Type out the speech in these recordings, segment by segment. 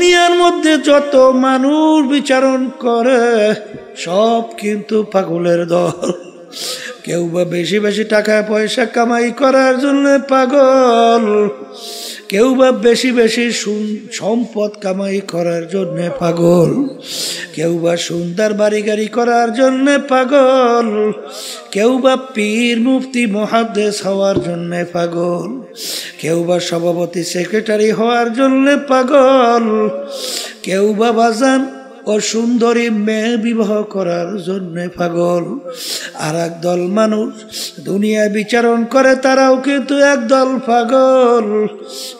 দুনিয়ার মধ্যে যত মানুষ বিচারণ করে সব কিন্তু পাগলের দল। কেউ বা বেশি বেশি টাকা পয়সা কামাই করার জন্য পাগল, কেউ বা বেশি বেশি সম্পদ কামাই করার জন্য পাগল, কেউ বা সুন্দর বাড়ি গাড়ি করার জন্য পাগল, কেউ বা পীর মুফতি মুহাদ্দিস হওয়ার জন্য পাগল, কেউ বা সভাপতি সেক্রেটারি হওয়ার জন্য পাগল, কেউ বা বাজান ও সুন্দরী মেয়ে বিবাহ করার জন্য পাগল। আর একদল মানুষ দুনিয়ায় বিচারণ করে, তারাও কিন্তু একদল পাগল,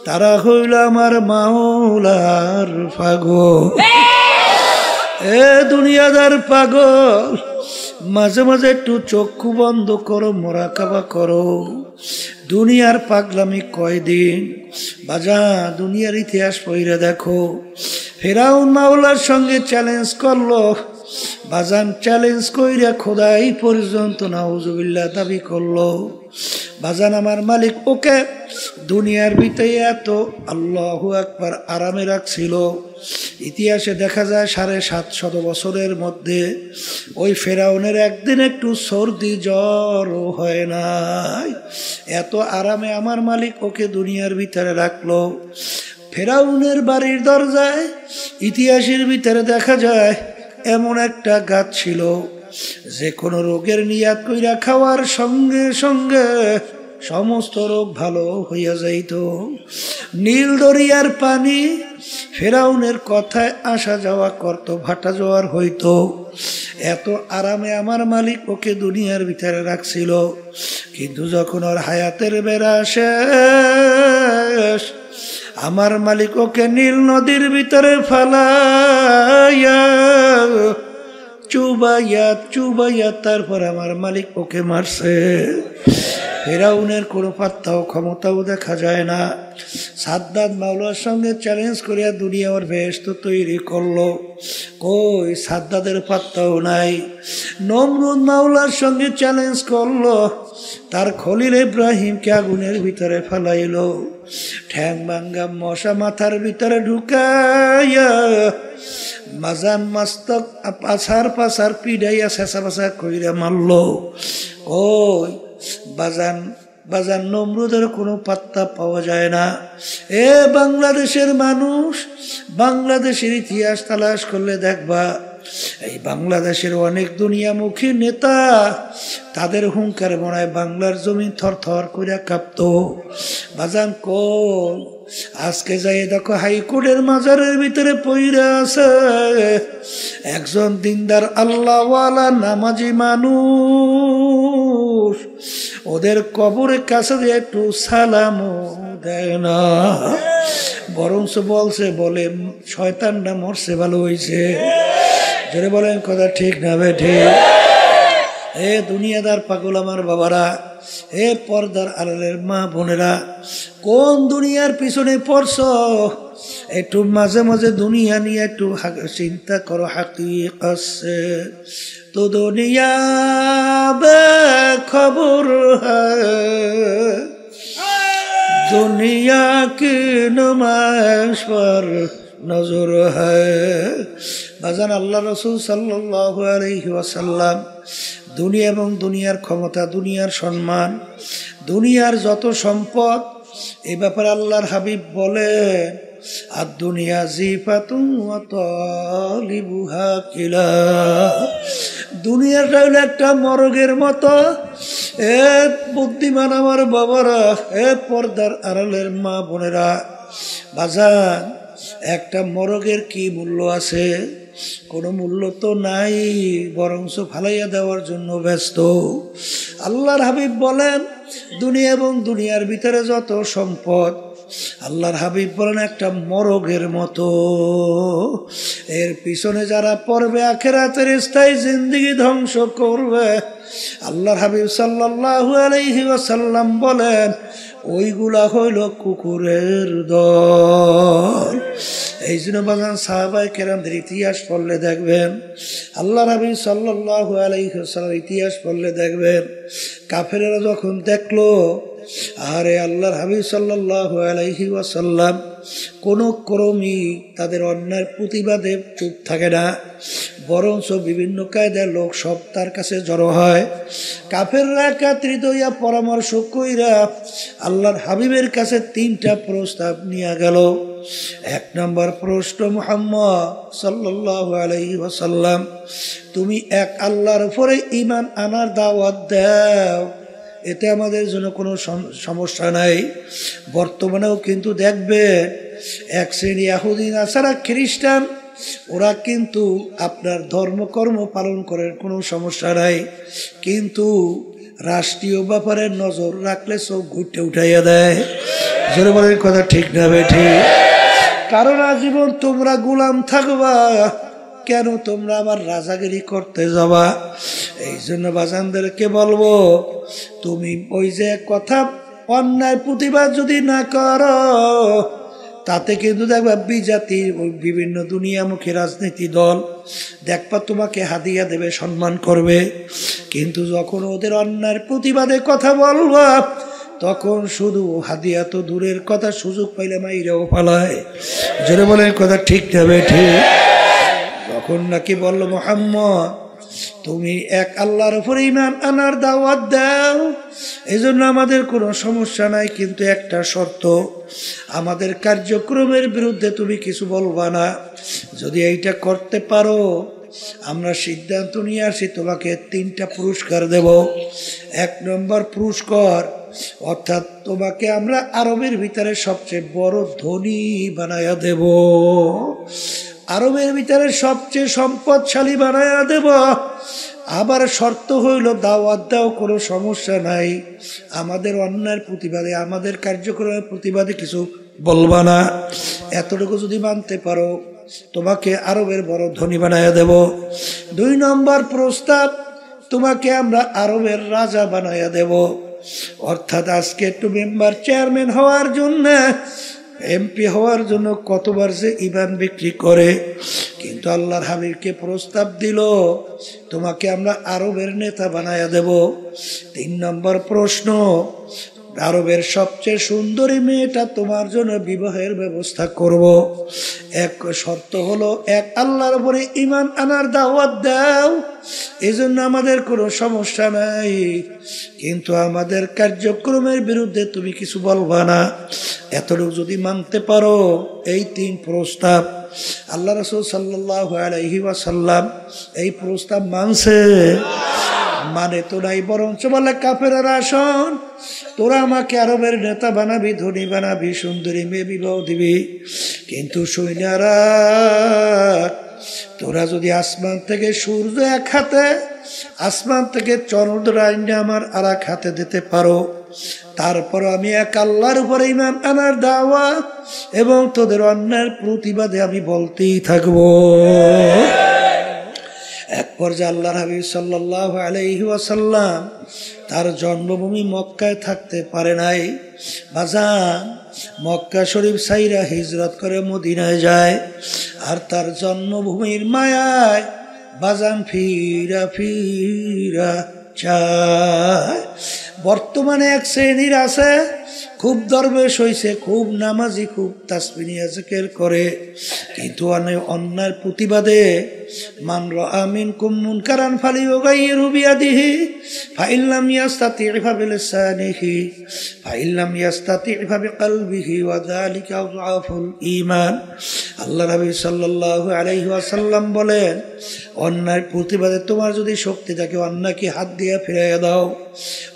তারা হইল আমার মাওলার পাগল। এ দুনিয়াদার পাগল, মাঝে মাঝে একটু চক্ষু বন্ধ করো, মোরাকাবা করো। দুনিয়ার পাগলামি কয়দিন বাজা, দুনিয়ার ইতিহাস পড়ে দেখো। ফেরাউন মাওলার সঙ্গে চ্যালেঞ্জ করলো বাজান, চ্যালেঞ্জ কইরা খোদাই পর্যন্ত নাউজুবিল্লাহ দাবি করলো। বাজান আমার মালিক ওকে দুনিয়ার ভিতরে এত আল্লাহু আকবার আরামে রাখছিল। ইতিহাসে দেখা যায় 750 বছরের মধ্যে ওই ফেরাউনের একদিন একটু সর্দি জ্বর হয় নাই, এত আরামে আমার মালিক ওকে দুনিয়ার ভিতরে রাখলো। ফেরাউনের বাড়ির দরজায় ইতিহাসের ভিতরে দেখা যায় এমন একটা গাছ ছিল, যে কোনো রোগের নিয়াত কইরা খাওয়ার সঙ্গে সঙ্গে সমস্ত রোগ ভালো হইয়া যাইত। নীল দরিয়ার পানি ফেরাউনের কথায় আসা যাওয়া করত, ভাটা জোয়ার হইত। এত আরামে আমার মালিক ওকে দুনিয়ার ভিতরে রাখছিল। কিন্তু যখন ওর হায়াতের বেড়া শেষ, আমার মালিক ওকে নীল নদীর ভিতরে ফালাইয়া চুবাইয়া চুবাইয়া তারপর আমার মালিক ওকে মারছে। ফেরাউনের কোনো পাত্তাও ক্ষমতাও দেখা যায় না। সাদ্দাত মাওলার সঙ্গে চ্যালেঞ্জ করিয়া দুনিয়া ওর বেহেশত তৈরি করলো, কই সাদ্দাতের পাত্তাও নাই। নমরুদ মাওলার সঙ্গে চ্যালেঞ্জ করলো, তার খলিল ইব্রাহিমকে আগুনের ভিতরে ফেলাইলো, ঠ্যাং ভাঙ্গা মশা মাথার ভিতরে ঢুকাইয়া মাজান মস্তক পাছার পাছার পিড়াইয়া শেষা পাশা কইরা মারলো। ওই বাজান বাজান নমরুদের কোনো পাত্তা পাওয়া যায় না। এ বাংলাদেশের মানুষ, বাংলাদেশের ইতিহাস তালাশ করলে দেখবা এই বাংলাদেশের অনেক দুনিয়ামুখী নেতা, তাদের হুঙ্কার মনে হয় বাংলার জমিন থর থর করে কাঁপতো। বাজান কোন আজকে যাই দেখো হাইকোর্টের মাজারের ভিতরে পইরা আছে একজন দিনদার আল্লাহওয়ালা নামাজি মানুষ, ওদের কবরের কাছে দিয়ে একটু সালামও দেয় না, বরঞ্চ বলছে বলে শয়তানটা মরছে ভালো হয়েছে। যারা বলেন কথা ঠিক না বেঠে? এ দুনিয়াদার পাগল আমার বাবারা, এ পর্দার আড়ালের মা বোনেরা, কোন দুনিয়ার পিছনে পড়ছ? একটু মাঝে মাঝে দুনিয়া নিয়ে একটু চিন্তা করো। হাকিকত সে তো দুনিয়া বেখবর হ্যায়, দুনিয়া কি নুমাইশ পর নজর হ্যায়। বাজান আল্লাহ রসুল সাল্লাল্লাহু আলাইহি ওয়াসাল্লাম দুনিয়া এবং দুনিয়ার ক্ষমতা, দুনিয়ার সম্মান, দুনিয়ার যত সম্পদ, এই ব্যাপারে আল্লাহর হাবিব বলেন আর দুনিয়া জিফাতুন ওয়া তালিবুহা কিলা, দুনিয়াটা হলো একটা মরগের মতো। এ বুদ্ধিমান আমার বাবারা, এ পর্দার আড়ালের মা বোনেরা, বাজান একটা মরগের কি মূল্য আছে? কোনো মূল্য তো নাই, বরঞ্চ ফালাইয়া দেওয়ার জন্য ব্যস্ত। আল্লাহর হাবিব বলেন দুনিয়া এবং দুনিয়ার ভিতরে যত সম্পদ, আল্লাহর হাবিব বলেন একটা মরগের মতো, এর পিছনে যারা পড়বে আখিরাতের স্থায়ী জিন্দেগি ধ্বংস করবে। আল্লাহর হাবিব সাল্লাল্লাহু আলাইহি ওয়াসাল্লাম বলেন ওইগুলা হইল কুকুরের দল। এই জন্য বাগান সাহাবায়ে কেরামদের ইতিহাস পড়লে দেখবেন, আল্লাহর হাবিব সাল্লাল্লাহু আলাইহি ওয়াসাল্লাম ইতিহাস পড়লে দেখবেন, কাফেরেরা যখন দেখলো আরে আল্লাহর হাবিব সাল্লাল্লাহু আলাইহি ওয়াসাল্লাম কোনো ক্রমই তাদের অন্যায়ের প্রতিবাদে চুপ থাকে না, বরঞ্চ বিভিন্ন কায়দার লোক সব তার কাছে জড়ো হয়। কাফেররা একত্রিত হইয়া পরামর্শ কইরা আল্লাহর হাবিবের কাছে 3টা প্রস্তাব নিয়ে গেল। 1 নম্বর প্রশ্ন, মুহাম্মদ সাল্লাল্লাহু আলাইহি ওয়াসাল্লাম, তুমি এক আল্লাহর উপরে ঈমান আনার দাওয়াত দাও, এতে আমাদের জন্য কোনো সমস্যা নাই। বর্তমানেও কিন্তু দেখবেন এক শ্রেণী ইহুদি নাসারা খ্রিস্টান, ওরা কিন্তু আপনার ধর্মকর্ম পালন করার কোনো সমস্যা নাই, কিন্তু রাষ্ট্রীয় ব্যাপারে নজর রাখলে চোখ ঘুরতে উঠাইয়া দেয়। জোরে বলেন কথা ঠিক না বেঠি? কারণ আজীবন তোমরা গোলাম থাকবা, কেন তোমরা আবার রাজাগিরি করতে যাবা? এই জন্য বাজানদেরকে বলবো, তুমি ওই যে কথা অন্যায় প্রতিবাদ যদি না করো, তাতে কিন্তু দেখবা বিজাতির ওই বিভিন্ন দুনিয়ামুখী রাজনীতি দল দেখবা তোমাকে হাদিয়া দেবে, সম্মান করবে, কিন্তু যখন ওদের অন্যায়ের প্রতিবাদে কথা বলবা তখন শুধু হাদিয়া তো দূরের কথা, সুযোগ পাইলে মাইরেও পালায়। জোরে বলেন কথা ঠিক যাবে ঠিক? যখন নাকি বলল মুহাম্মদ তুমি এক আল্লাহর উপরে ঈমান আনার দাওয়াত দাও, এজন্য আমাদের কোনো সমস্যা নাই, কিন্তু একটা শর্ত, আমাদের কার্যক্রমের বিরুদ্ধে তুমি কিছু বলবা না। যদি এইটা করতে পারো আমরা সিদ্ধান্ত নিয়ে আসি তোমাকে 3টা পুরস্কার দেব। 1 নম্বর পুরস্কার, অর্থাৎ তোমাকে আমরা আরবের ভিতরে সবচেয়ে বড় ধনী বানায়া দেব, আরবের ভিতরে সবচেয়ে সম্পদশালী বানায়া দেব। আবার শর্ত হইল দাওয়াত দাও, কোনো সমস্যা নাই, আমাদের অন্যায়ের প্রতিবাদে, আমাদের কার্যক্রমের প্রতিবাদে কিছু বলবা না। এতটুকু যদি মানতে পারো তোমাকে আরবের বড় ধনী বানায়া দেব। 2 নম্বর প্রস্তাব, তোমাকে আমরা আরবের রাজা বানায়া দেব। অর্থাৎ আজকে একটু মেম্বার চেয়ারম্যান হওয়ার জন্য, এমপি হওয়ার জন্য কতবার যে ইমান বিক্রি করে, কিন্তু আল্লাহর হাবিবকে প্রস্তাব দিল তোমাকে আমরা আরবের নেতা বানায়া দেব। 3 নম্বর প্রশ্ন, আরবের সবচেয়ে সুন্দরী মেয়েটা তোমার জন্য বিবাহের ব্যবস্থা করব। এক শর্ত হলো এক আল্লাহর উপরে ঈমান আনার দাওয়াত দাও, এজন্য আমাদের কোনো সমস্যা নাই, কিন্তু আমাদের কার্যক্রমের বিরুদ্ধে তুমি কিছু বলবা না। এতটুকু যদি মানতে পারো, এই 3 প্রস্তাব, আল্লাহ রাসূল সাল্লাল্লাহু আলাইহি ওয়াসাল্লাম এই প্রস্তাব মানছে? মানে তো নাই, বরঞ্চ বলে কাফেররা শোন, তোরা আমাকে আরবের নেতা বানাবি, ধনী বানাবি, সুন্দরী মেয়ে বিবাহ দিবি, কিন্তু সৈন্যরা তোরা যদি আসমান থেকে সূর্য এক হাতে, আসমান থেকে চন্দ্র আইনে আমার আর এক হাতে দিতে পারো, তারপর আমি এক আল্লাহর উপরে ঈমান আনার দাওয়াত এবং তোদের অন্যায়ের প্রতিবাদে আমি বলতেই থাকবো। এক পর্যায়ে আল্লাহর হাবিব সাল্লাল্লাহু আলাইহি ওয়াসাল্লাম তার জন্মভূমি মক্কায় থাকতে পারে নাই। বাজান মক্কা শরীফ সাইরা হিজরত করে মদিনায় যায়, আর তার জন্মভূমির মায়ায় বাজান ফিরা ফিরা চায়। বর্তমানে এক শ্রেণীর আছে, খুব দরবেশ হইছে, খুব নামাজি, খুব তাসবিহ জিকির করে, কিন্তু অন্যায়ের প্রতিবাদে মান রাআ মিনকুম মুনকারান ফালিয়ুগাইয়িরহু বিয়াদিহি ফাইন লাম ইয়াস্তাতি' ফাবিলিসানিহি ফাইন লাম ইয়াস্তাতি' ফাবিকলবিহি ওয়া যালিকা আযআফুল ঈমান। আল্লাহ নবী সাল্লাল্লাহু আলাইহি ওয়াসাল্লাম বলেন, অন্যায়ের প্রতিবাদে তোমার যদি শক্তি থাকে অন্যায়কে হাত দিয়ে ফিরাইয়া দাও,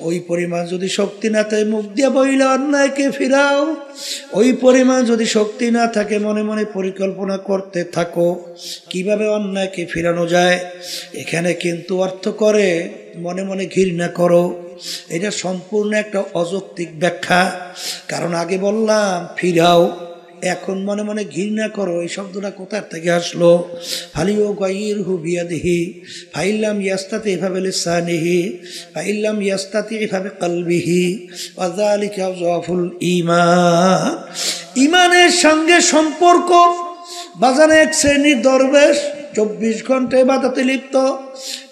ওই পরিমাণ যদি শক্তি না থাকে মুখ দিয়ে বইলে অন্যায়কে ফিরাও, ওই পরিমাণ যদি শক্তি না থাকে মনে মনে পরিকল্পনা করতে থাকো কিভাবে অন্যায়কে ফিরানো যায়। এখানে কিন্তু অর্থ করে মনে মনে ঘৃণা করো, এটা সম্পূর্ণ একটা অযৌক্তিক ব্যাখ্যা। কারণ আগে বললাম ফিরাও, এখন মনে মনে ঘৃণা করো, এই শব্দটা কোথা থেকে আসলো? ফালিয়ুগাইয়িরহু বিয়াদিহি ফাইন লাম ইয়াস্তাতি' ফাবিলিসানিহি ফাইন লাম ইয়াস্তাতি' ফাবিকলবিহি ওয়া যালিকা আযআফুল ঈমান। ঈমানের সঙ্গে সম্পর্ক। বাজারে এক শ্রেণীর দরবেশ 24 ঘন্টা ইবাদতে লিপ্ত,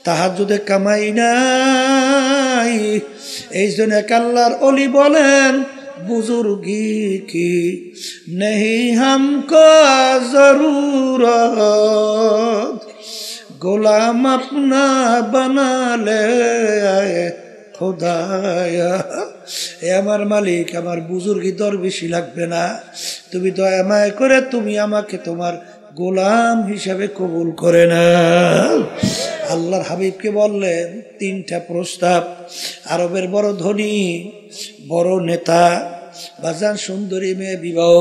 তাহাজ্জুদে কামাই নাই। এই জন্য এক আল্লাহর ওলি বলেন, बुजुर्गी की नहीं हमको जरूरत गुलाम अपना बना ले आए खुदाया এ আমার মালিক আমার বুজুর্গি দরবেশি লাগবে না তুমি দয়া মায়া করে তুমি আমাকে তোমার গোলাম হিসাবে কবুল করে নাও আল্লাহর হাবিবকে বললেন তিনটা প্রস্তাব আরবের বড় ধনী বড় নেতা বাজান সুন্দরী মেয়ে বিবাহ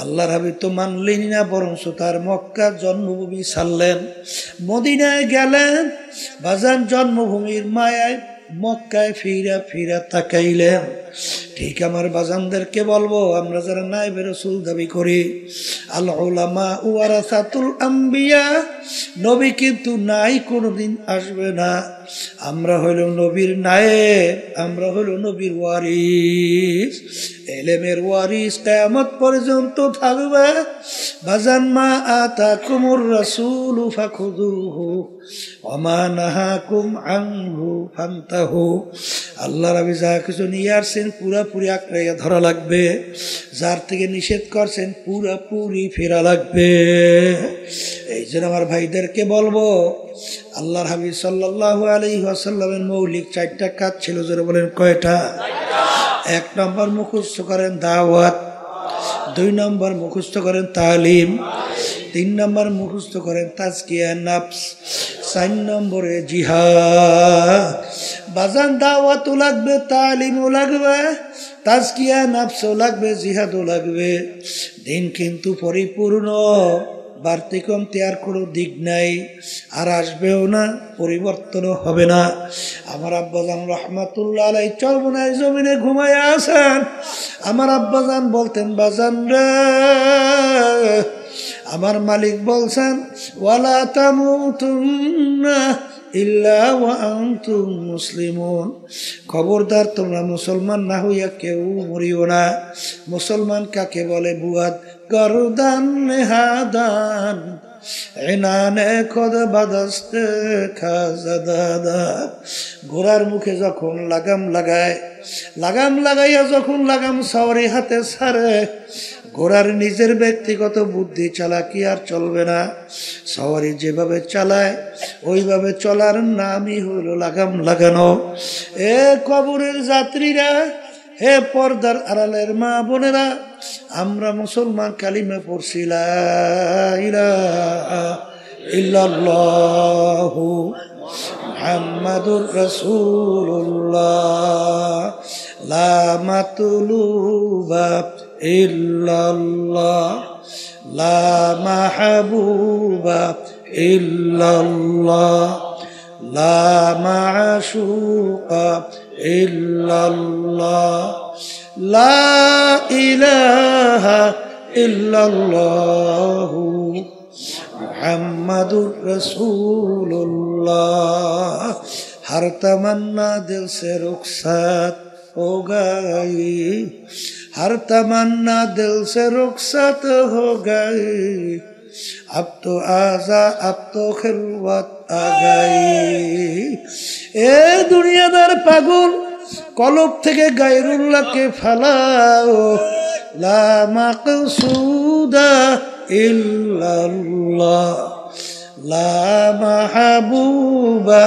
আল্লাহর হাবিব তো মানলেন না বরং তার মক্কা জন্মভূমি ছাড়লেন মদিনায় গেলেন বাজান জন্মভূমির মায়ায় মক্কায় ফিরা ফিরা তাকাইলেন ঠিক আমার বাজানদেরকে বলবো আমরা যারা নায়েবে রাসূল দাবি করি আল উলামা ওয়ারাসাতুল আম্বিয়া নবী কিন্তু নাই কোনোদিন আসবে না আমরা হইল নবীর নায়েব আমরা হইল নবীর ওয়ারিস ইলমের ওয়ারিস কিয়ামত পর্যন্ত থাকবে বাজান মা আতাকুমুর রাসূলু ফাখুযুহু ওয়া মা নাহাকুম আনহু ফান্তাহু আল্লাহ রাবি যা কিছু নিয়ে আসছেন পুরাপুরি আঁকড়াইয়া ধরা লাগবে যার থেকে নিষেধ করছেন পুরাপুরি ফেরা লাগবে এই জন্য আমার ভাইদেরকে বলবো আল্লাহর হাবিব সাল্লাল্লাহু আলাইহি ওয়াসাল্লামের মৌলিক চারটা কাজ ছিল যারা বলেন কয়টা এক নম্বর মুখস্থ করেন দাওয়াত দুই নম্বর মুখস্থ করেন তালিম তিন নম্বর মুখস্থ করেন তাজকিয়া নফস চার নম্বরে জিহাদ বাজান দাওয়াতও লাগবে তালিমও লাগবে তাজকিয়া নফসও লাগবে জিহাদও লাগবে দিন কিন্তু পরিপূর্ণ বাড়তি কমতি আর কোনো দিক নাই আর আসবেও না পরিবর্তনও হবে না আমার আব্বাজান রহমাতুল্লাহ আলাইহি চরমনায় জমিনে ঘুমায় আছেন আমার আব্বাজান বলতেন বাজান রে আমার মালিক বলছেন ওয়ালা তামুতুন্না ইল্লা ওয়া আনতুম মুসলিমুন খবরদার তোমরা মুসলমান না হইয়া কেউ মরিও না মুসলমান কাকে বলে বুয়াদ গরদান নেহাদান এনানে খদ বাদস্তে খাজাদাদা ঘোড়ার মুখে যখন লাগাম লাগাইয়া যখন লাগাম সাওয়ারি হাতে ছাড়ে ঘোড়ার নিজের ব্যক্তিগত বুদ্ধি চালাকি আর চলবে না সাওয়ারি যেভাবে চালায় ওইভাবে চলার নামই হলো লাগাম লাগানো এ কবরের যাত্রীরা হে পর্দার আড়ালের মা বোনেরা আমরা মুসলমান কালিমা পড়ছি লা ইলাহা ইল্লাল্লাহু মুহাম্মাদুর রাসূলুল্লাহ লা মাতলুবা ইল্লাল্লাহ লা মাহবুবা ইল্লাল্লাহ লা মাশুকা ইল্লাল্লাহ লা ইলাহা ইল্লাল্লাহু মুহাম্মাদুর রাসূলুল্লাহ हर तमन्ना दिल से रुखसत हो गई हर तमन्ना दिल से रुखसत हो गई अब तो आजा अब तो खिलवत आ गई ए दुनियादार पागल कलब থেকে গায়রুল্লাহকে ফালাও লা মাকসুদা ইল্লাল্লাহ লা মাহবুবা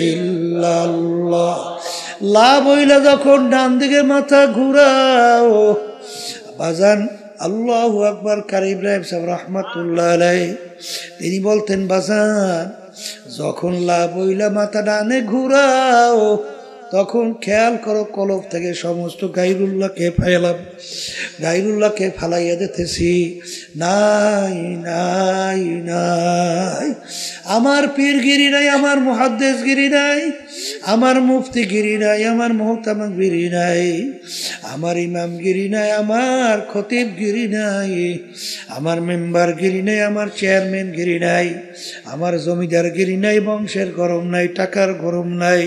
ইল্লাল্লাহ লা বইলা যখন ডান দিকে মাথা ঘুরাও বাজান আল্লাহু আকবার কারি ইব্রাহিম সাহেব রাহমাতুল্লাহ আলাইহি তিনি বলতেন বাজান যখন লা বইলা মাথা ডানে ঘুরাও তখন খেয়াল করো কলব থেকে সমস্ত গায়রুল্লাহকে ফালাইয়া দিতেছি নাই নাই নাই আমার পীরগিরি নাই আমার মুহাদ্দিসগিরি নাই আমার মুফতিগিরি নাই আমার মুহতামিগিরি নাই আমার ইমামগিরি নাই আমার খতিবগিরি নাই আমার মেম্বারগিরি নাই আমার চেয়ারম্যানগিরি নাই আমার জমিদারগিরি নাই বংশের গরম নাই টাকার গরম নাই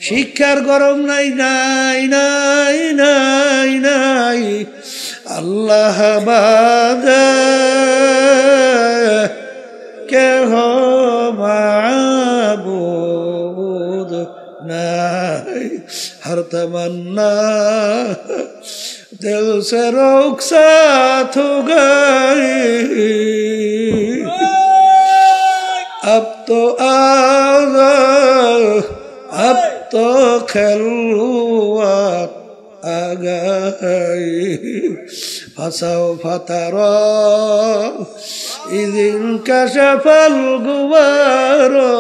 শিক্ষার গরম নাই নাই নাই নাই নাই আল্লাহ বাদে কে হো মাবুদ নাই হর তমন্না दिल से रुखसत हो गई अब तो अब तो खिलवत आ गई फसाओ फतारो इदिन कशफल गुबारो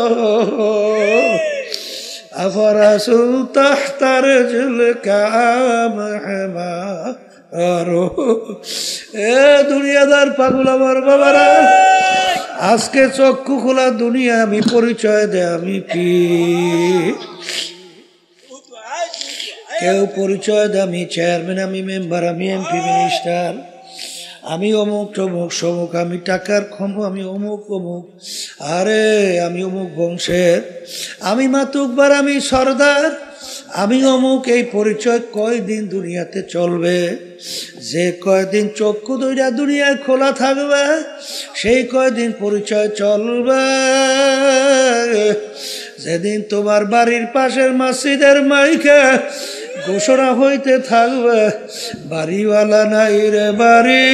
अफरसु तहत रजुलक महमारो ए दुनियादार पागल আমার বাবারা আজকে চক্ষু খোলা দুনিয়া আমি পরিচয় দে আমি কি কেউ পরিচয় দে আমি চেয়ারম্যান আমি মেম্বার আমি এমপি মিনিস্টার আমি অমুক তমুক সমুক আমি টাকার খম্ব আমি অমুক অমুক আরে আমি অমুক বংশের আমি মাতুকবার আমি সর্দার আমি অমুক এই পরিচয় কয়দিন দুনিয়াতে চলবে যে কয়দিন চক্ষু দুইটা দুনিয়ায় খোলা থাকবে সেই কয়দিন পরিচয় চলবে যেদিন তোমার বাড়ির পাশের মসজিদের মাইকে ঘোষণা হইতে থাকবে বাড়িওয়ালা নাই রে বাড়ি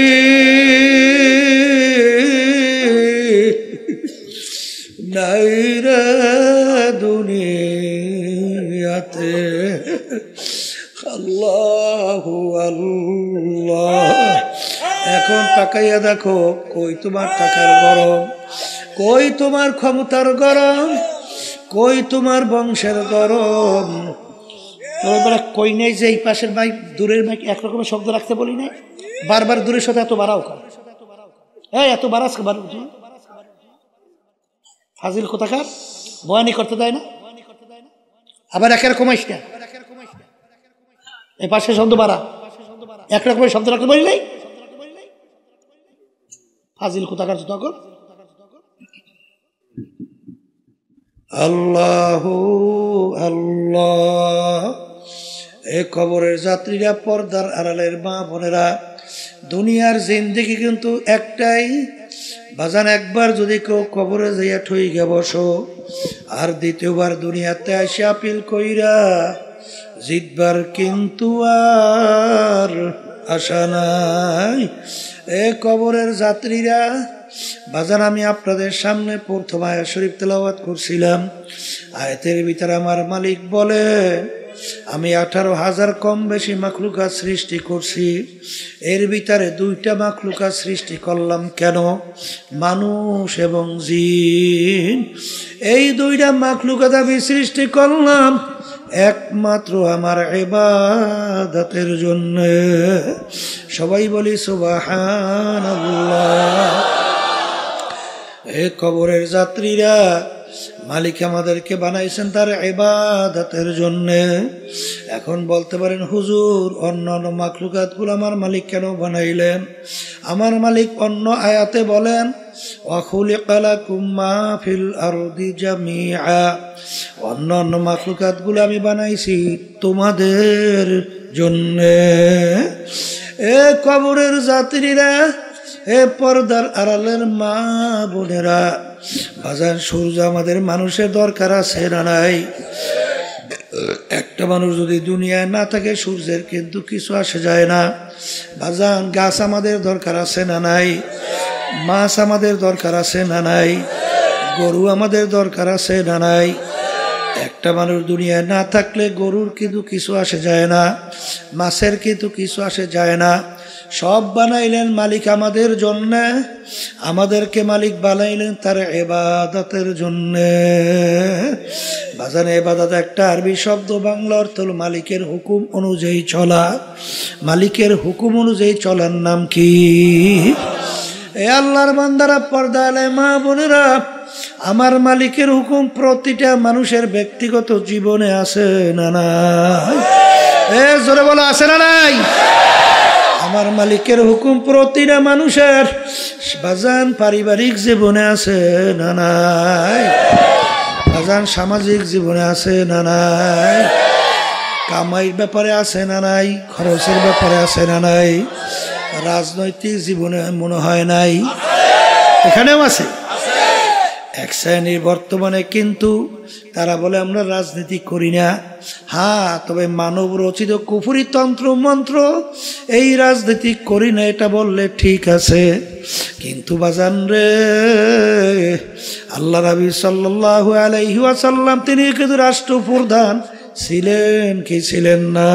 নাই রে দুনিয়াতে আল্লাহু আল্লাহ এখন তাকাইয়া দেখো কই তোমার টাকার গরম কই তোমার ক্ষমতার গরম কই তোমার বংশের গরম তোমরা কই নাই যে এই পাশের মাইক দূরের মাইক একরকমের শব্দ রাখতে বলি নাই বারবার দূরের সাথে এত বাড়াও কেন এই এত বাড়াস ফাজিল কোথাকার বয়ানি করতে দেয় না আবার একের কমাইস না এই পাশের শব্দ বাড়া একরকমের শব্দ রাখতে বলি নাই ফাজিল কোথাকার তখন আল্লাহু আল্লাহ এ কবরের যাত্রীরা পর্দার আড়ালের মা বোনেরা দুনিয়ার জিন্দেগি কিন্তু একটাই বাজান একবার যদি কেউ কবরে যাইয়া ঠই গে বসো আর দ্বিতীয়বার দুনিয়াতে এসে আপিল কইরা জিতবার কিন্তু আর আশা নাই এ কবরের যাত্রীরা বাজান আমি আপনাদের সামনে প্রথম আয়াত শরীফ তেলাওয়াত করছিলাম আয়াতের ভিতরে আমার মালিক বলে আমি 18,000 কম বেশি মাখলুকাত সৃষ্টি করছি এর ভিতরে দুইটা মাখলুকাত সৃষ্টি করলাম কেন মানুষ এবং জিন এই দুইটা মাখলুকাত আমি সৃষ্টি করলাম একমাত্র আমার ইবাদতের জন্য সবাই বলি সুবহানাল্লাহ এ কবরের যাত্রীরা মালিক আমাদেরকে বানাইছেন তার ইবাদতের জন্য এখন বলতে পারেন হুজুর অন্যান্য মাখলুকাতগুলো আমার মালিক কেন বানাইলেন আমার মালিক অন্য আয়াতে বলেন ওয়া খুলিকা লাকুম মা ফিল আরদি জামিআ অন্যান্য মাখলুকাতগুলো আমি বানাইছি তোমাদের জন্য এ কবরের যাত্রীরা এ পর্দার আড়ালের মা বোনেরা বাজার সূর্য আমাদের মানুষের দরকার আছে না নাই একটা মানুষ যদি দুনিয়ায় না থাকে সূর্যের কিন্তু কিছু আসে যায় না বাজান গাছ আমাদের দরকার আছে না নাই মাছ আমাদের দরকার আছে না নাই গরু আমাদের দরকার আছে না নাই একটা মানুষ দুনিয়ায় না থাকলে গরুর কিন্তু কিছু আসে যায় না মাছের কিন্তু কিছু আসে যায় না সব বানাইলেন মালিক আমাদের জন্য আমাদেরকে মালিক বানাইলেন তার ইবাদতের জন্য বাজানে ইবাদত একটা আরবি শব্দ বাংলা অর্থ হলো মালিকের হুকুম অনুযায়ী চলা মালিকের হুকুম অনুযায়ী চলার নাম কি এ আল্লাহর বান্দারা পর্দা আলে মা বোনেরা আমার মালিকের হুকুম প্রতিটা মানুষের ব্যক্তিগত জীবনে আছে না নাই এ জোরে বলো আছে না নাই আমার মালিকের হুকুম প্রতিটা মানুষের বাজান পারিবারিক জীবনে আছে না নাই বাজান সামাজিক জীবনে আছে না নাই কামাইয়ের ব্যাপারে আছে না নাই খরচের ব্যাপারে আছে না নাই রাজনৈতিক জীবনে মনে হয় নাই এখানেও আছে এক শ্রেণীর বর্তমানে কিন্তু তারা বলে আমরা রাজনীতি করি না, হ্যাঁ তবে মানব রচিত কুফরি তন্ত্র মন্ত্র এই রাজনীতি করি না এটা বললে ঠিক আছে। কিন্তু বাজান রে, আল্লাহ নবী সাল্লাল্লাহু আলাইহি ওয়াসাল্লাম তিনি কিন্তু রাষ্ট্রপ্রধান ছিলেন কি ছিলেন না?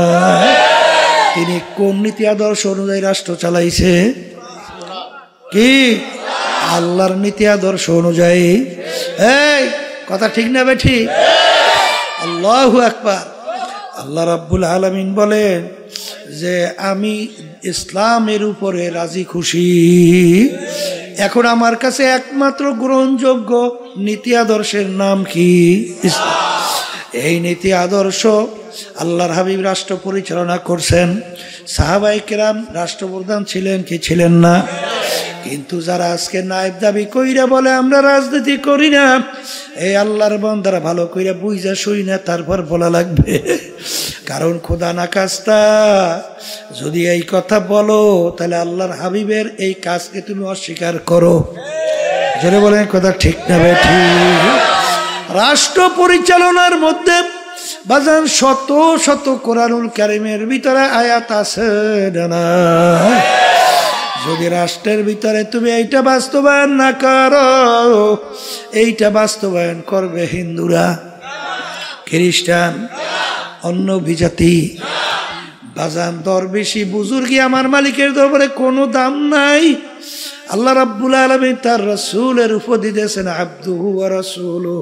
তিনি কোন নীতি আদর্শ অনুযায়ী রাষ্ট্র চালাইছে? কি আল্লাহর নীতি আদর্শ অনুযায়ী। এই কথা ঠিক না বেঠি? আল্লাহু আকবার। আল্লাহ রাব্বুল আলামিন বলেন যে আমি ইসলামের উপরে রাজি খুশি। এখন আমার কাছে একমাত্র গ্রহণযোগ্য নীতি আদর্শের নাম কি? ইসলাম। এই নীতি আদর্শ আল্লাহর হাবিব রাষ্ট্র পরিচালনা করছেন। সাহাবায়ে কেরাম রাষ্ট্রপ্রধান ছিলেন কি ছিলেন না? কিন্তু যারা আজকে নায়েব দাবি কইরা বলে আমরা রাজনীতি করি না, এই আল্লাহর বান্দারা ভালো কইরা বুঝা শুই না তারপর বলা লাগবে। কারণ খোদা না কাজটা যদি এই কথা বলো তাহলে আল্লাহর হাবিবের এই কাজকে তুমি অস্বীকার করো। জোরে বলেন কথা ঠিক না বেঠি? রাষ্ট্র পরিচালনার মধ্যে বাজান শত শত কোরআনুল কারীমের ভিতরে আয়াত আছে না? যদি রাষ্ট্রের ভিতরে তুমি এইটা বাস্তবায়ন না করো, এইটা বাস্তবায়ন করবে হিন্দুরা, খ্রিস্টান, অন্য বিজাতি। বাজান দরবেশি বুজুর্গি আমার মালিকের দরবারে কোনো দাম নাই। আল্লাহ রাব্বুল আলামিন তার রাসূলের উপদেশ দিয়েছেন আবদুহু ওয়া রাসূলুহু,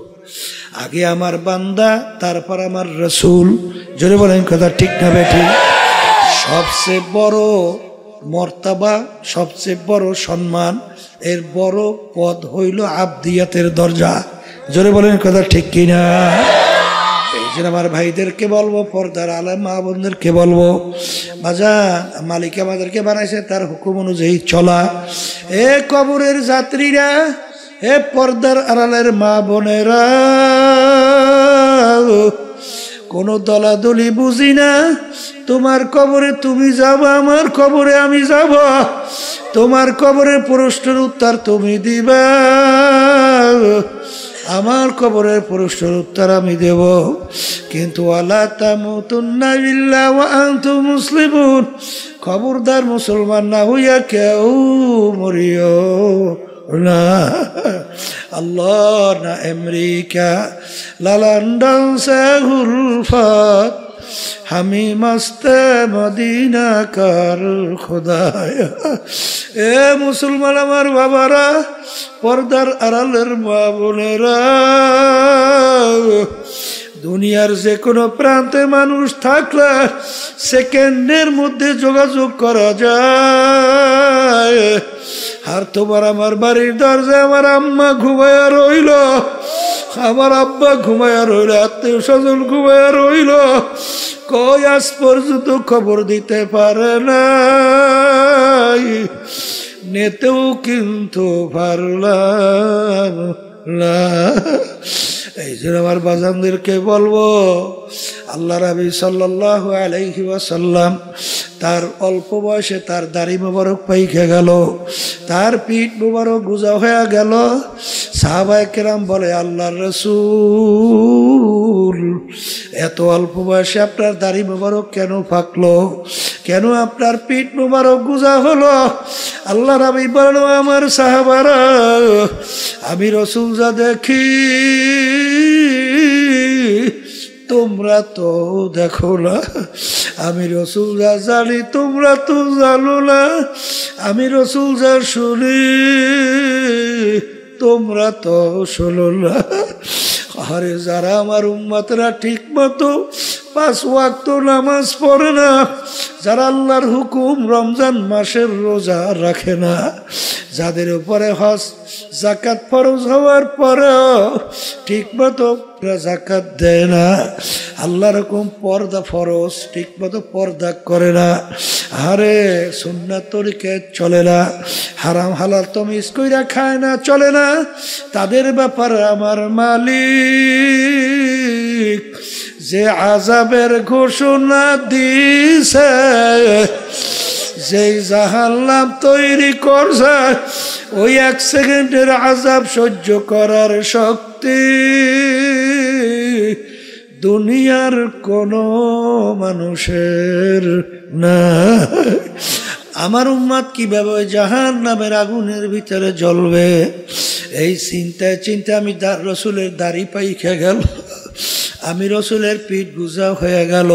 আগে আমার বান্দা তারপর আমার রাসূল। জোরে বলেন কথা ঠিক না বেঠিক? সবচেয়ে বড় মর্তাবা, সবচেয়ে বড় সম্মান, এর বড় পদ হইল আবদিয়াতের দরজা। জোরে বলেন কথা ঠিক কিনা? এই জন্য আমার ভাইদেরকে বলবো, পর্দার আলেম মা বোনদেরকে বলবো, বাজান মালিক আমাদেরকে বানাইছে তার হুকুম অনুযায়ী চলা। এ কবরের যাত্রীরা, এ পর্দার আড়ালের মা বোনেরা, কোনো দলাদলি বুঝি না। তোমার কবরে তুমি যাবা, আমার কবরে আমি যাব। তোমার কবরের প্রশ্নের উত্তর তুমি দিবা, আমার কবরের প্রশ্নের উত্তর আমি দেব। কিন্তু ওয়ালা তামুতুন্না ইল্লা ওয়া আনতুম মুসলিমুন, খবরদার মুসলমান না হইয়া কেউ মরিও না। আল্লাহ না আমেরিকা না লন্ডন সে গুলফাত, হামি মস্তে মদিনা কার খোদায়া। এ মুসলমান আমার বাবারা, পর্দার আড়ালের মা বোনেরা, দুনিয়ার যে কোনো প্রান্তে মানুষ থাকলে সেকেন্ডের মধ্যে যোগাযোগ করা যায়। আর তোমার আমার বাড়ির দরজায় আমার আম্মা ঘুমায়া রইল, আমার আব্বা ঘুমায়া রইল, আত্মীয় স্বজন ঘুমায়া রইল, কই আজ পর্যন্ত খবর দিতে পারে না, নেতেও কিন্তু পারলাম না। এই জন্য আমার বাজানদেরকে বলবো, আল্লাহ নবী সাল্লাল্লাহু আলাইহি ওয়াসাল্লাম তার অল্প বয়সে তার দাড়ি মোবারক পাইকে গেল, তার পিঠ মোবারক গুজা হয়ে গেল। সাহাবায়ে কেরাম বলে, আল্লাহর রাসূল এত অল্প বয়সে আপনার দাড়ি মোবারক কেন পাকলো, কেন আপনার পিঠ মোবারক গুজা হলো? আল্লাহ নবী বলেন, আমার সাহাবারা, আমি রাসূল যা দেখি তোমরা তো দেখো না, আমি রাসূল যা জানি তোমরা তো জানো না, আমি রাসূল যা শুনি তোমরা তো শোনো না। আরে যারা আমার উম্মতরা ঠিক মতো 5 ওয়াক্ত নামাজ পড়ে না, যারা আল্লাহর হুকুম রমজান মাসের রোজা রাখে না, যাদের উপরে হজ যাকাত ফরজ হওয়ার পরেও ঠিক মতো যাকাত দেয় না, আল্লাহর হুকুম পর্দা ফরজ ঠিক মতো পর্দা করে না, আরে সুন্নাত তরিকে চলে না, হারাম হালাল তমিজ কইরা খায় না, চলে না, তাদের ব্যাপারে আমার মালিক যে আযাবের ঘোষণা দিছে, যেই জাহান্নাম তৈরি করছে ওই 1 সেকেন্ডের আযাব সহ্য করার শক্তি দুনিয়ার কোনো মানুষের না। আমার উম্মত কিভাবে জাহান্নামের আগুনের ভিতরে জ্বলবে, এই চিন্তায় চিন্তায় আমি রসুলের দাড়ি পাইখা গেল, আমি রসুলের পিঠ গুজা হয়ে গেল।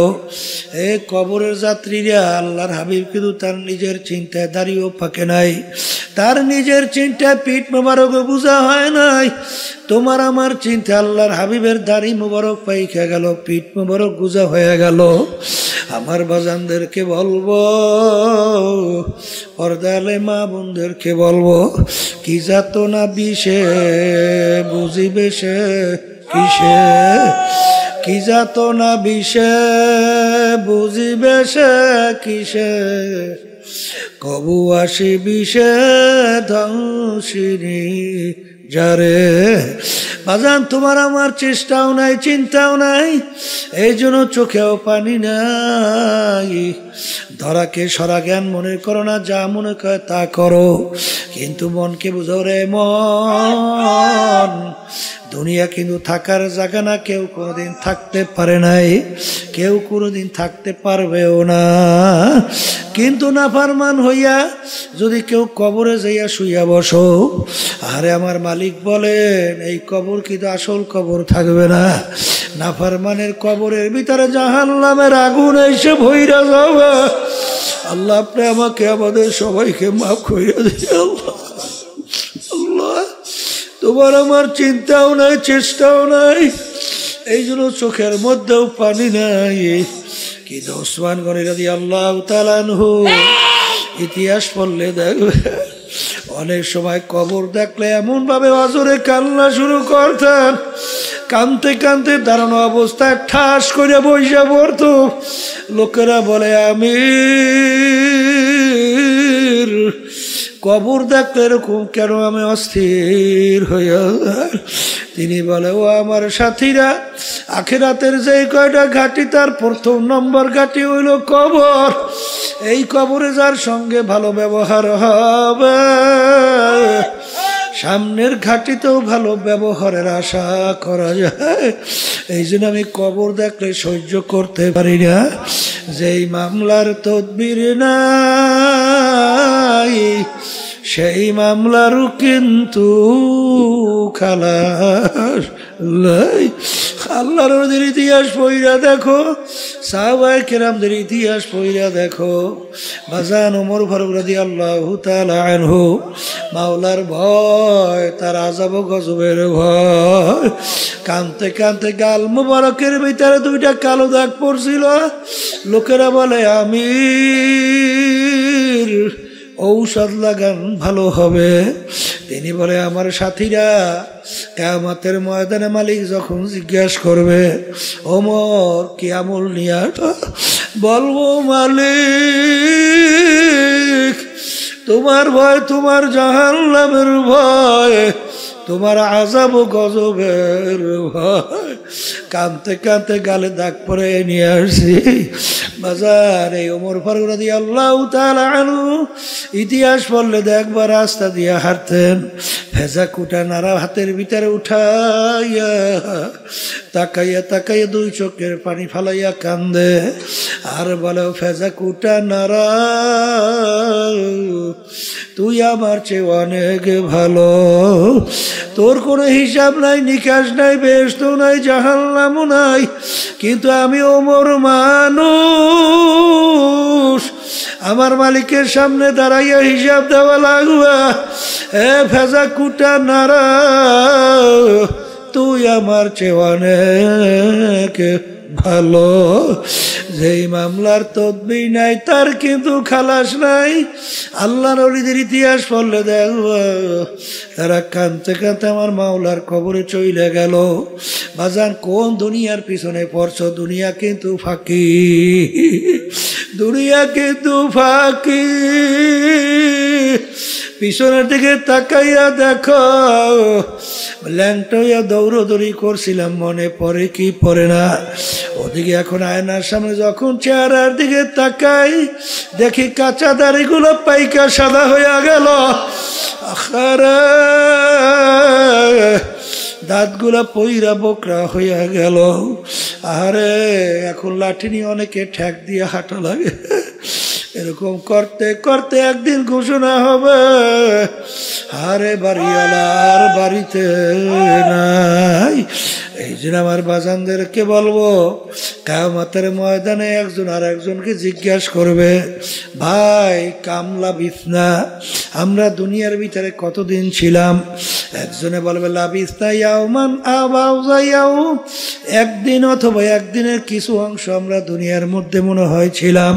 এ কবরের যাত্রীরা, আল্লাহর হাবিব কিন্তু তার নিজের চিন্তায় দাড়িও ফাঁকে নাই, তার নিজের চিন্তায় পিঠ মোবারক বুঝা হয় নাই। তোমার আমার চিন্তা আল্লাহর হাবিবের দাড়ি মোবারক পাইখা গেল, পিঠ মোবারক গুজা হয়ে গেল। আমার বাজানদেরকে বলবো, পর্দালে মা বোনদেরকে বলবো, কি যাতনা বিষে বুঝিবে সে কিসে, কি যাতনা বিষে বুঝিবে সে কিসে, কবু আসি বিষে ধ্বংসিনী যারে। বাজান তোমার আমার চেষ্টাও নাই, চিন্তাও নাই, এই জন্য চোখেও পানি নাই। ধরাকে সরা জ্ঞান মনে করো না, যা মনে করে তা করো, কিন্তু মনকে বুঝো রে মন, দুনিয়া কিন্তু থাকার জায়গা না, কেউ কোনোদিন থাকতে পারে নাই, কেউ কোনোদিন থাকতে পারবেও না। কিন্তু নাফরমান হইয়া যদি কেউ কবরে যাইয়া শুইয়া বসো, আরে আমার মালিক বলেন এই কবর কিন্তু আসল কবর থাকবে না, নাফরমানের কবরের ভিতরে জাহান্নামের আগুন এসে ভইরা যাবে। আল্লাহ আপনি আমাকে আমাদের সবাইকে মাফ করে দিন। আল্লাহ তোমার আমার চিন্তাও নাই, চেষ্টাও নাই, এই জন্য চোখের মধ্যেও পানি নাই। কিন্তু ওসমান গনি রাদিয়াল্লাহু তাআলা আনহু ইতিহাস পড়লে দেখবে অনেক সময় কবর দেখলে এমন ভাবে অজরে কান্না শুরু করতেন, কানতে কানতে দাঁড়ানো অবস্থায় ঠাস করে বইসা পড়তো। লোকেরা বলে আমির কবর দেখলে এরকম কেন, আমি অস্থির হইয়া। তিনি বলে, ও আমার সাথীরা, আখিরাতের যে কয়টা ঘাটি তার প্রথম নম্বর ঘাটি হইল কবর। এই কবরে যার সঙ্গে ভালো ব্যবহার হবে, সামনের ঘাটিতেও ভালো ব্যবহারের আশা করা যায়। এই জন্য আমি কবর দেখলে সহ্য করতে পারি না। যেই মামলার তদবির নাই, সেই মামলারও কিন্তু খালাস নাই। আল্লাহর নবীর ইতিহাস পড়িয়া দেখো, সাহাবায়ে কেরামদের ইতিহাস পড়িয়া দেখো। বাজান ওমর ফারুক রাদিয়াল্লাহু তাআলা আনহু, মাওলার ভয়, তার আযাব গজবের ভয়, কানতে কানতে গাল মুবারকের ভিতরে 2টা কালো দাগ পড়ছিল। লোকেরা বলে আমির ঔষধ লাগান ভালো হবে। তিনি বলে, আমার সাথীরা, কিয়ামতের ময়দানে মালিক যখন জিজ্ঞাসা করবে, ওমর কি আমল নিয়া, বলবো মালিক তোমার ভয়, তোমার জাহান্নামের ভয়, তোমার আযাব গজবের ভয়। কানতে কানতে গালে দাগ পরে নিয়ে আসছি। বাজার এই ওমর ফারুক রাদিয়াল্লাহু তাআলা আনহু ইতিহাস পড়লে দেখবা রাস্তা দিয়ে হাঁটতেন, ভেজা কুটা নাড়া হাতের ভিতরে উঠাইয়া তাকাইয়া তাকাইয়া 2 চোখের পানি ফালাইয়া কান্দে আর বলে, ভেজা কুটা নাড়া তুই আমার চেয়ে অনেক ভালো, তোর কোনো হিসাব নাই, নিকাশ নাই, বেহেশত নাই, জাহান্নামও নাই, কিন্তু আমি ওমর মানুষ, আমার মালিকের সামনে দাঁড়াইয়া হিসাব দেওয়া লাগবে। এ ভেজা কুটা নাড়া তুই আমার চেয়ে অনেক ভালো। যেই মামলার তদবির নাই তার কিন্তু খালাস নাই। আল্লাহর ওলিদের ইতিহাস পড়লে দেখব তারা কানতে কানতে আমার মাওলার কবরে চলে গেল। বাজান কোন দুনিয়ার পিছনে পড়ছ? দুনিয়া কিন্তু ফাঁকি, দুনিয়া কিন্তু ফাঁকি। পিছনের দিকে তাকাইয়া দেখো ল্যাংটা হইয়া দৌড়দৌড়ি করছিলাম, মনে পড়ে কি পড়ে না? ওদিকে এখন আয়নার সামনে যখন চেহারার দিকে তাকাই দেখি কাঁচা দাড়িগুলো পাইকা সাদা হইয়া গেল, আখারে দাঁতগুলা পইরা বোকরা হইয়া গেল। আরে এখন লাঠি নিয়ে অনেকে ঠ্যাক দিয়ে হাঁটা লাগে। এরকম করতে করতে একদিন ঘোষণা হবে, আরে বাড়িওয়ালা আর বাড়িতে নাই। এই জন্য আমার বাজানদেরকে বলবো, কিয়ামতের ময়দানে একজন আর একজনকে জিজ্ঞাসা করবে, ভাই কামলা বিছনা, আমরা দুনিয়ার ভিতরে কতদিন ছিলাম? একজনে বলবে লাবিসনা ইয়াওমান আও বা'যা ইয়াওম, একদিন অথবা একদিনের কিছু অংশ আমরা দুনিয়ার মধ্যে মনে হয় ছিলাম।